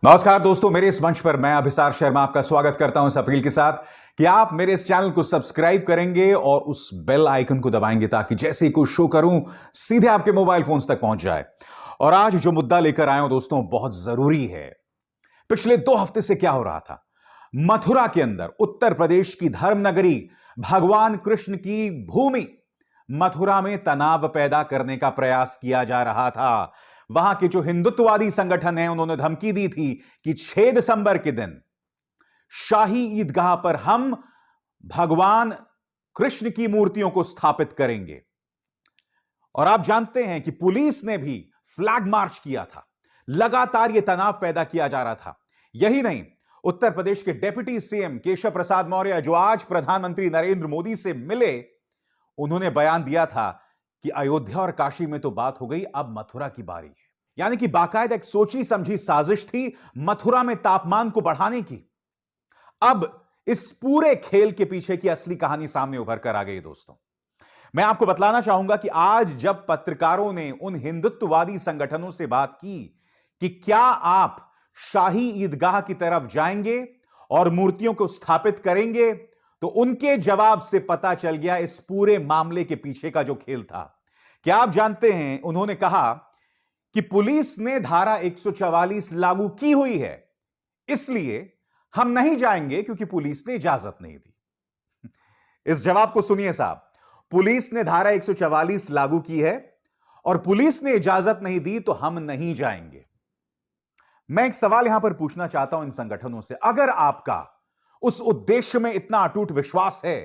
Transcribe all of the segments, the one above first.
नमस्कार दोस्तों, मेरे इस मंच पर मैं अभिसार शर्मा आपका स्वागत करता हूं इस अपील के साथ कि आप मेरे इस चैनल को सब्सक्राइब करेंगे और उस बेल आइकन को दबाएंगे ताकि जैसे ही कुछ शो करूं सीधे आपके मोबाइल फोन्स तक पहुंच जाए। और आज जो मुद्दा लेकर आया हूं दोस्तों बहुत जरूरी है। पिछले 2 हफ्ते से क्या हो रहा था? मथुरा के अंदर उत्तर प्रदेश की धर्म नगरी, भगवान कृष्ण की भूमि मथुरा में तनाव पैदा करने का प्रयास किया जा रहा था। वहां के जो हिंदुत्ववादी संगठन हैं उन्होंने धमकी दी थी कि 6 दिसंबर के दिन शाही ईदगाह पर हम भगवान कृष्ण की मूर्तियों को स्थापित करेंगे। और आप जानते हैं कि पुलिस ने भी फ्लैग मार्च किया था। लगातार यह तनाव पैदा किया जा रहा था। यही नहीं, उत्तर प्रदेश के डेप्यूटी सीएम केशव प्रसाद मौर्य जो आज प्रधानमंत्री नरेंद्र मोदी से मिले, उन्होंने बयान दिया था कि अयोध्या और काशी में तो बात हो गई, अब मथुरा की बारी है। यानी कि बाकायदा एक सोची समझी साजिश थी मथुरा में तापमान को बढ़ाने की। अब इस पूरे खेल के पीछे की असली कहानी सामने उभर कर आ गई दोस्तों। मैं आपको बतलाना चाहूंगा कि आज जब पत्रकारों ने उन हिंदुत्ववादी संगठनों से बात की कि क्या आप शाही ईदगाह की तरफ जाएंगे और मूर्तियों को स्थापित करेंगे, तो उनके जवाब से पता चल गया इस पूरे मामले के पीछे का जो खेल था। क्या आप जानते हैं, उन्होंने कहा कि पुलिस ने धारा 144 लागू की हुई है, इसलिए हम नहीं जाएंगे क्योंकि पुलिस ने इजाजत नहीं दी। इस जवाब को सुनिए साहब, पुलिस ने धारा 144 लागू की है और पुलिस ने इजाजत नहीं दी तो हम नहीं जाएंगे। मैं एक सवाल यहां पर पूछना चाहता हूं इन संगठनों से, अगर आपका उस उद्देश्य में इतना अटूट विश्वास है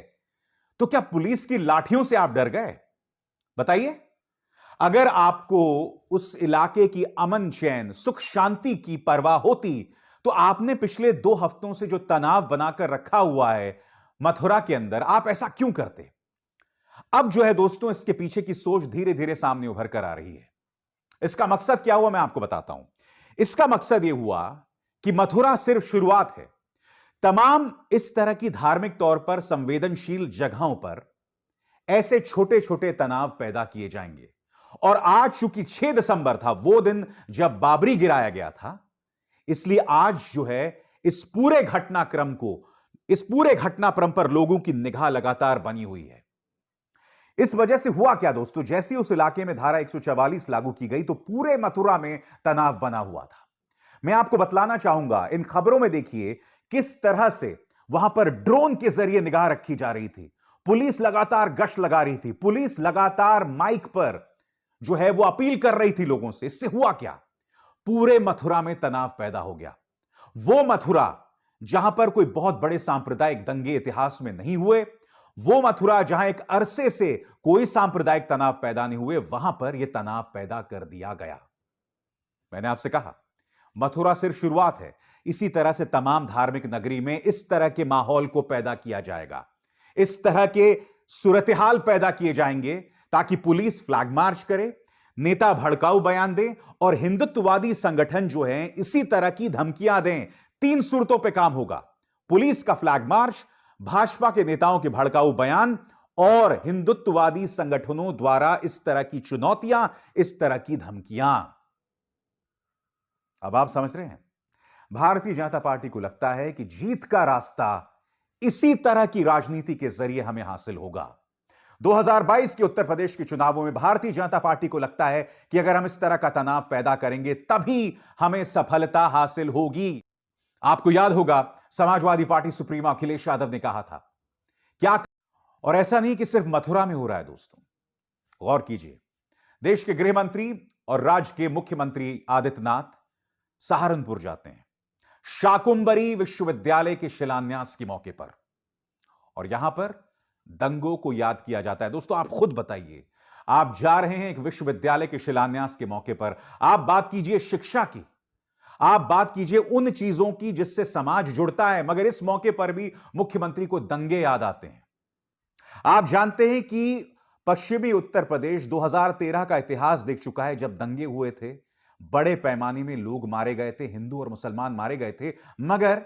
तो क्या पुलिस की लाठियों से आप डर गए? बताइए। अगर आपको उस इलाके की अमन चैन सुख शांति की परवाह होती तो आपने पिछले 2 हफ्तों से जो तनाव बनाकर रखा हुआ है मथुरा के अंदर, आप ऐसा क्यों करते? अब जो है दोस्तों, इसके पीछे की सोच धीरे धीरे सामने उभर कर आ रही है। इसका मकसद क्या हुआ मैं आपको बताता हूं। इसका मकसद यह हुआ कि मथुरा सिर्फ शुरुआत है। तमाम इस तरह की धार्मिक तौर पर संवेदनशील जगहों पर ऐसे छोटे छोटे तनाव पैदा किए जाएंगे। और आज चूंकि 6 दिसंबर था, वो दिन जब बाबरी गिराया गया था, इसलिए आज जो है इस पूरे घटनाक्रम को, इस पूरे घटनाक्रम पर लोगों की निगाह लगातार बनी हुई है। इस वजह से हुआ क्या दोस्तों, जैसे उस इलाके में धारा 144 लागू की गई तो पूरे मथुरा में तनाव बना हुआ था। मैं आपको बतलाना चाहूंगा, इन खबरों में देखिए किस तरह से वहां पर ड्रोन के जरिए निगाह रखी जा रही थी। पुलिस लगातार गश्त लगा रही थी, पुलिस लगातार माइक पर जो है वो अपील कर रही थी लोगों से। इससे हुआ क्या, पूरे मथुरा में तनाव पैदा हो गया। वो मथुरा जहां पर कोई बहुत बड़े सांप्रदायिक दंगे इतिहास में नहीं हुए, वो मथुरा जहां एक अरसे से कोई सांप्रदायिक तनाव पैदा नहीं हुए, वहां पर यह तनाव पैदा कर दिया गया। मैंने आपसे कहा मथुरा सिर्फ शुरुआत है। इसी तरह से तमाम धार्मिक नगरी में इस तरह के माहौल को पैदा किया जाएगा, इस तरह के सूरत-ए-हाल पैदा किए जाएंगे ताकि पुलिस फ्लैग मार्च करे, नेता भड़काऊ बयान दें और हिंदुत्ववादी संगठन जो हैं इसी तरह की धमकियां दें। 3 सूरतों पे काम होगा: पुलिस का फ्लैग मार्च, भाजपा के नेताओं के भड़काऊ बयान और हिंदुत्ववादी संगठनों द्वारा इस तरह की चुनौतियां, इस तरह की धमकियां। अब आप समझ रहे हैं, भारतीय जनता पार्टी को लगता है कि जीत का रास्ता इसी तरह की राजनीति के जरिए हमें हासिल होगा। 2022 के उत्तर प्रदेश के चुनावों में भारतीय जनता पार्टी को लगता है कि अगर हम इस तरह का तनाव पैदा करेंगे तभी हमें सफलता हासिल होगी। आपको याद होगा, समाजवादी पार्टी सुप्रीमो अखिलेश यादव ने कहा था क्या, और ऐसा नहीं कि सिर्फ मथुरा में हो रहा है दोस्तों। गौर कीजिए, देश के गृह मंत्री और राज्य के मुख्यमंत्री आदित्यनाथ सहारनपुर जाते हैं शाकुंभरी विश्वविद्यालय के शिलान्यास के मौके पर, और यहां पर दंगों को याद किया जाता है। दोस्तों आप खुद बताइए, आप जा रहे हैं एक विश्वविद्यालय के शिलान्यास के मौके पर, आप बात कीजिए शिक्षा की, आप बात कीजिए उन चीजों की जिससे समाज जुड़ता है, मगर इस मौके पर भी मुख्यमंत्री को दंगे याद आते हैं। आप जानते हैं कि पश्चिमी उत्तर प्रदेश 2013 का इतिहास देख चुका है, जब दंगे हुए थे, बड़े पैमाने में लोग मारे गए थे, हिंदू और मुसलमान मारे गए थे, मगर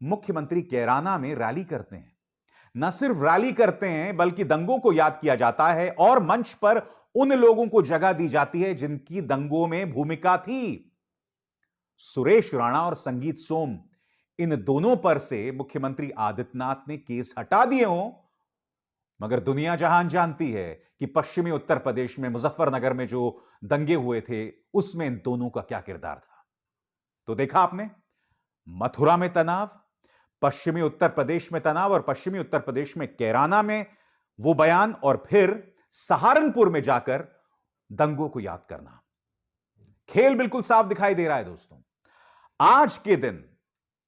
मुख्यमंत्री कैराना में रैली करते हैं। न सिर्फ रैली करते हैं बल्कि दंगों को याद किया जाता है और मंच पर उन लोगों को जगह दी जाती है जिनकी दंगों में भूमिका थी। सुरेश राणा और संगीत सोम, इन दोनों पर से मुख्यमंत्री आदित्यनाथ ने केस हटा दिए हों, मगर दुनिया जहान जानती है कि पश्चिमी उत्तर प्रदेश में मुजफ्फरनगर में जो दंगे हुए थे, उसमें इन दोनों का क्या किरदार था। तो देखा आपने, मथुरा में तनाव, पश्चिमी उत्तर प्रदेश में तनाव, और पश्चिमी उत्तर प्रदेश में कैराना में वो बयान, और फिर सहारनपुर में जाकर दंगों को याद करना। खेल बिल्कुल साफ दिखाई दे रहा है दोस्तों। आज के दिन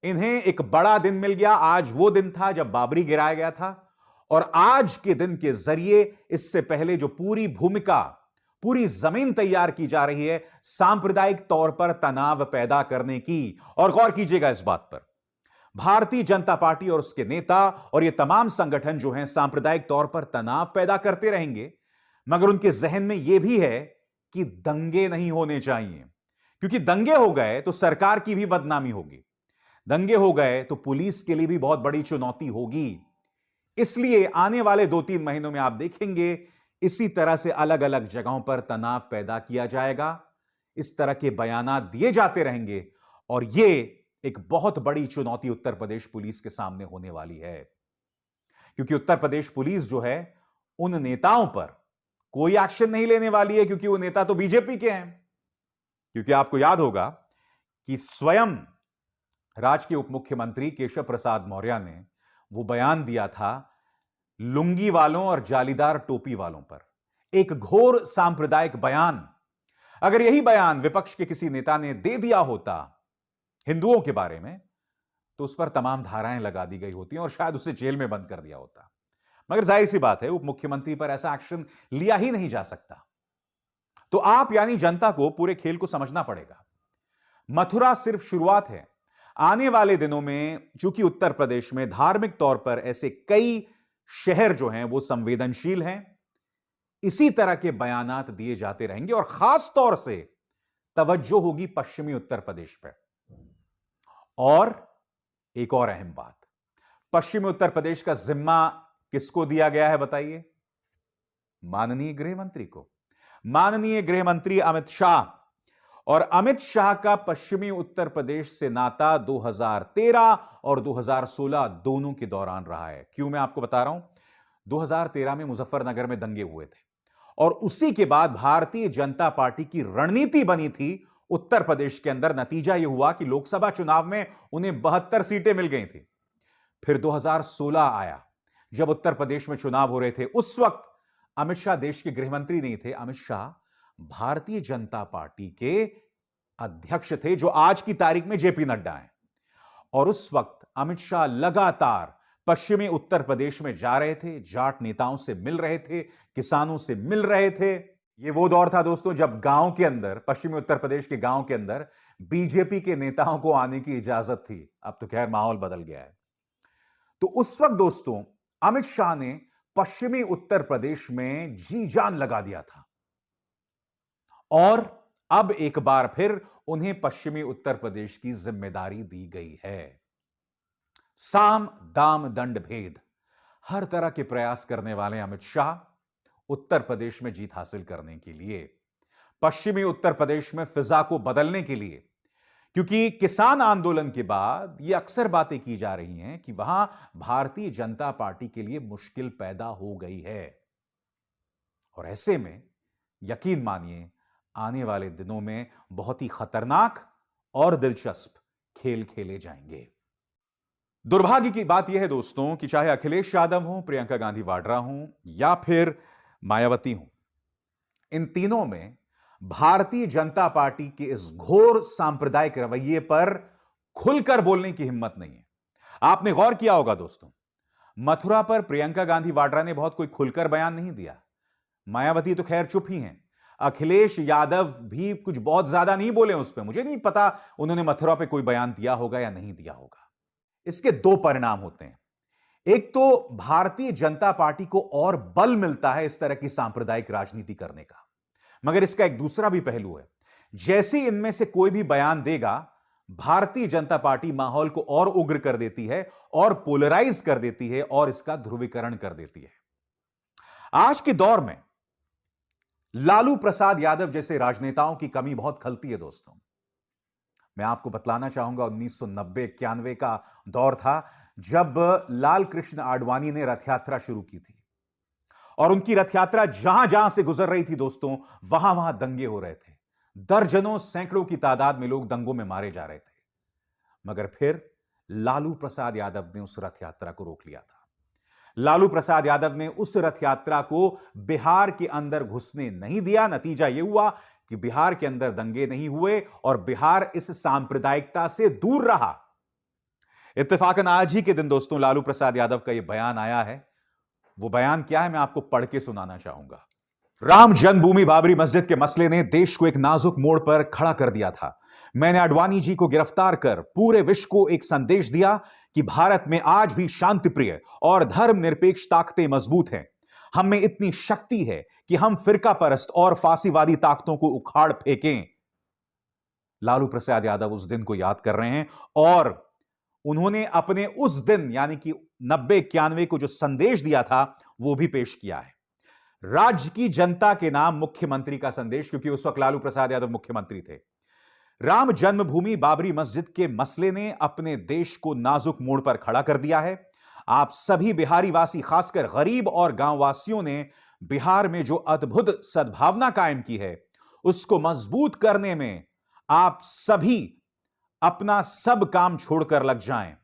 इन्हें एक बड़ा दिन मिल गया। आज वो दिन था जब बाबरी गिराया गया था, और आज के दिन के जरिए इससे पहले जो पूरी भूमिका, पूरी जमीन तैयार की जा रही है सांप्रदायिक तौर पर तनाव पैदा करने की। और गौर कीजिएगा इस बात पर, भारतीय जनता पार्टी और उसके नेता और ये तमाम संगठन जो हैं सांप्रदायिक तौर पर तनाव पैदा करते रहेंगे, मगर उनके जहन में यह भी है कि दंगे नहीं होने चाहिए, क्योंकि दंगे हो गए तो सरकार की भी बदनामी होगी, दंगे हो गए तो पुलिस के लिए भी बहुत बड़ी चुनौती होगी। इसलिए आने वाले 2-3 महीनों में आप देखेंगे इसी तरह से अलग अलग जगहों पर तनाव पैदा किया जाएगा, इस तरह के बयानात दिए जाते रहेंगे, और यह एक बहुत बड़ी चुनौती उत्तर प्रदेश पुलिस के सामने होने वाली है। क्योंकि उत्तर प्रदेश पुलिस जो है उन नेताओं पर कोई एक्शन नहीं लेने वाली है, क्योंकि वो नेता तो बीजेपी के हैं। क्योंकि आपको याद होगा कि स्वयं राज्य के उप मुख्यमंत्री केशव प्रसाद मौर्य ने वो बयान दिया था लुंगी वालों और जालीदार टोपी वालों पर, एक घोर सांप्रदायिक बयान। अगर यही बयान विपक्ष के किसी नेता ने दे दिया होता हिंदुओं के बारे में, तो उस पर तमाम धाराएं लगा दी गई होती और शायद उसे जेल में बंद कर दिया होता। मगर जाहिर सी बात है, उप मुख्यमंत्री पर ऐसा एक्शन लिया ही नहीं जा सकता। तो आप यानी जनता को पूरे खेल को समझना पड़ेगा। मथुरा सिर्फ शुरुआत है। आने वाले दिनों में चूंकि उत्तर प्रदेश में धार्मिक तौर पर ऐसे कई शहर जो हैं वो संवेदनशील हैं, इसी तरह के बयानात दिए जाते रहेंगे, और खास तौर से तवज्जो होगी पश्चिमी उत्तर प्रदेश पर। और एक और अहम बात, पश्चिमी उत्तर प्रदेश का जिम्मा किसको दिया गया है बताइए? माननीय गृह मंत्री को, माननीय गृह मंत्री अमित शाह। और अमित शाह का पश्चिमी उत्तर प्रदेश से नाता 2013 और 2016 दोनों के दौरान रहा है। क्यों मैं आपको बता रहा हूं, 2013 में मुजफ्फरनगर में दंगे हुए थे, और उसी के बाद भारतीय जनता पार्टी की रणनीति बनी थी उत्तर प्रदेश के अंदर। नतीजा यह हुआ कि लोकसभा चुनाव में उन्हें 72 सीटें मिल गई थी। फिर 2016 आया, जब उत्तर प्रदेश में चुनाव हो रहे थे। उस वक्त अमित शाह देश के गृह मंत्री नहीं थे, अमित शाह भारतीय जनता पार्टी के अध्यक्ष थे, जो आज की तारीख में जेपी नड्डा हैं। और उस वक्त अमित शाह लगातार पश्चिमी उत्तर प्रदेश में जा रहे थे, जाट नेताओं से मिल रहे थे, किसानों से मिल रहे थे। यह वो दौर था दोस्तों जब गांव के अंदर, पश्चिमी उत्तर प्रदेश के गांव के अंदर बीजेपी के नेताओं को आने की इजाजत थी। अब तो खैर माहौल बदल गया है। तो उस वक्त दोस्तों अमित शाह ने पश्चिमी उत्तर प्रदेश में जी जान लगा दिया था, और अब एक बार फिर उन्हें पश्चिमी उत्तर प्रदेश की जिम्मेदारी दी गई है। साम दाम दंड भेद, हर तरह के प्रयास करने वाले अमित शाह उत्तर प्रदेश में जीत हासिल करने के लिए, पश्चिमी उत्तर प्रदेश में फिजा को बदलने के लिए। क्योंकि किसान आंदोलन के बाद यह अक्सर बातें की जा रही हैं कि वहां भारतीय जनता पार्टी के लिए मुश्किल पैदा हो गई है, और ऐसे में यकीन मानिए आने वाले दिनों में बहुत ही खतरनाक और दिलचस्प खेल खेले जाएंगे। दुर्भाग्य की बात यह है दोस्तों कि चाहे अखिलेश यादव हो, प्रियंका गांधी वाड्रा हो, या फिर मायावती हो, इन तीनों में भारतीय जनता पार्टी के इस घोर सांप्रदायिक रवैये पर खुलकर बोलने की हिम्मत नहीं है। आपने गौर किया होगा दोस्तों, मथुरा पर प्रियंका गांधी वाड्रा ने बहुत कोई खुलकर बयान नहीं दिया। मायावती तो खैर चुप ही हैं। अखिलेश यादव भी कुछ बहुत ज्यादा नहीं बोले उस पर। मुझे नहीं पता उन्होंने मथुरा पे कोई बयान दिया होगा या नहीं दिया होगा। इसके दो परिणाम होते हैं। एक तो भारतीय जनता पार्टी को और बल मिलता है इस तरह की सांप्रदायिक राजनीति करने का, मगर इसका एक दूसरा भी पहलू है। जैसे इनमें से कोई भी बयान देगा, भारतीय जनता पार्टी माहौल को और उग्र कर देती है, और पोलराइज कर देती है, और इसका ध्रुवीकरण कर देती है। आज के दौर में लालू प्रसाद यादव जैसे राजनेताओं की कमी बहुत खलती है दोस्तों। मैं आपको बतलाना चाहूंगा 1990-91 का दौर था जब लाल कृष्ण आडवाणी ने रथ यात्रा शुरू की थी और उनकी रथ यात्रा जहां जहां से गुजर रही थी दोस्तों, वहां वहां दंगे हो रहे थे। दर्जनों सैकड़ों की तादाद में लोग दंगों में मारे जा रहे थे। मगर फिर लालू प्रसाद यादव ने उस रथ यात्रा को रोक लिया था। लालू प्रसाद यादव ने उस रथ यात्रा को बिहार के अंदर घुसने नहीं दिया। नतीजा यह हुआ कि बिहार के अंदर दंगे नहीं हुए और बिहार इस सांप्रदायिकता से दूर रहा। इत्तेफाकन आज ही के दिन दोस्तों लालू प्रसाद यादव का यह बयान आया है। वो बयान क्या है, मैं आपको पढ़ के सुनाना चाहूंगा। राम जन्मभूमि बाबरी मस्जिद के मसले ने देश को एक नाजुक मोड़ पर खड़ा कर दिया था। मैंने आडवाणी जी को गिरफ्तार कर पूरे विश्व को एक संदेश दिया कि भारत में आज भी शांतिप्रिय और धर्मनिरपेक्ष ताकतें मजबूत हैं। हम में इतनी शक्ति है कि हम फिरका परस्त और फांसीवादी ताकतों को उखाड़ फेंकें। लालू प्रसाद यादव उस दिन को याद कर रहे हैं और उन्होंने अपने उस दिन यानी कि 90-91 को जो संदेश दिया था वो भी पेश किया है। राज्य की जनता के नाम मुख्यमंत्री का संदेश, क्योंकि उस वक्त लालू प्रसाद यादव मुख्यमंत्री थे। राम जन्मभूमि बाबरी मस्जिद के मसले ने अपने देश को नाजुक मोड़ पर खड़ा कर दिया है। आप सभी बिहारी वासी, खासकर गरीब और गांव वासियों ने बिहार में जो अद्भुत सद्भावना कायम की है उसको मजबूत करने में आप सभी अपना सब काम छोड़कर लग जाएं।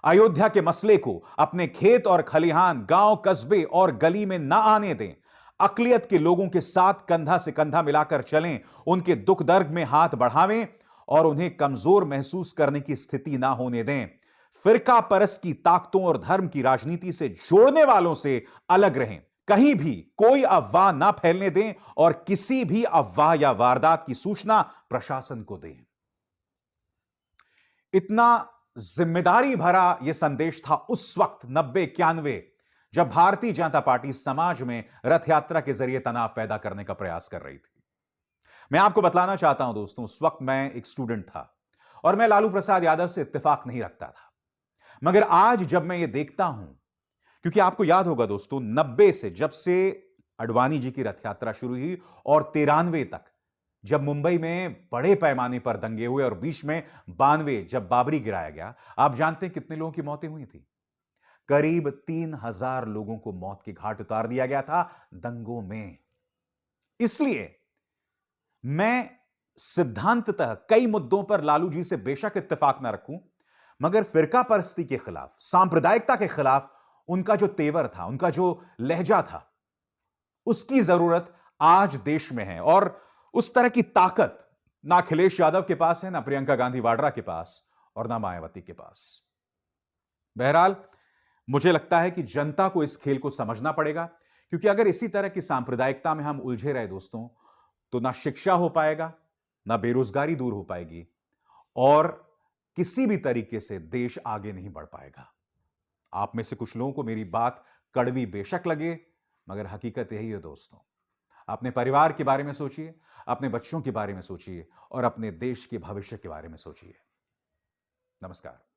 अयोध्या के मसले को अपने खेत और खलिहान, गांव, कस्बे और गली में ना आने दें। अकलियत के लोगों के साथ कंधा से कंधा मिलाकर चलें, उनके दुख दर्द में हाथ बढ़ावें और उन्हें कमजोर महसूस करने की स्थिति ना होने दें। फिरका परस्त की ताकतों और धर्म की राजनीति से जोड़ने वालों से अलग रहें। कहीं भी कोई अफवाह ना फैलने दें और किसी भी अफवाह या वारदात की सूचना प्रशासन को दें। इतना जिम्मेदारी भरा यह संदेश था उस वक्त 90-91 जब भारतीय जनता पार्टी समाज में रथ यात्रा के जरिए तनाव पैदा करने का प्रयास कर रही थी। मैं आपको बतलाना चाहता हूं दोस्तों, उस वक्त मैं एक स्टूडेंट था और मैं लालू प्रसाद यादव से इत्तेफाक नहीं रखता था। मगर आज जब मैं ये देखता हूं, क्योंकि आपको याद होगा दोस्तों 90 से जब से आडवाणी जी की रथ यात्रा शुरू हुई और 93 तक जब मुंबई में बड़े पैमाने पर दंगे हुए और बीच में 92 जब बाबरी गिराया गया, आप जानते हैं कितने लोगों की मौतें हुई थी? करीब 3000 लोगों को मौत के घाट उतार दिया गया था दंगों में। इसलिए मैं सिद्धांततः कई मुद्दों पर लालू जी से बेशक इत्तेफाक ना रखूं, मगर फिरका परस्ती के खिलाफ, सांप्रदायिकता के खिलाफ उनका जो तेवर था, उनका जो लहजा था, उसकी जरूरत आज देश में है। और उस तरह की ताकत ना अखिलेश यादव के पास है, ना प्रियंका गांधी वाड्रा के पास और ना मायावती के पास। बहरहाल मुझे लगता है कि जनता को इस खेल को समझना पड़ेगा, क्योंकि अगर इसी तरह की सांप्रदायिकता में हम उलझे रहे दोस्तों, तो ना शिक्षा हो पाएगा, ना बेरोजगारी दूर हो पाएगी और किसी भी तरीके से देश आगे नहीं बढ़ पाएगा। आप में से कुछ लोगों को मेरी बात कड़वी बेशक लगे, मगर हकीकत यही है दोस्तों। अपने परिवार के बारे में सोचिए, अपने बच्चों के बारे में सोचिए और अपने देश के भविष्य के बारे में सोचिए। नमस्कार।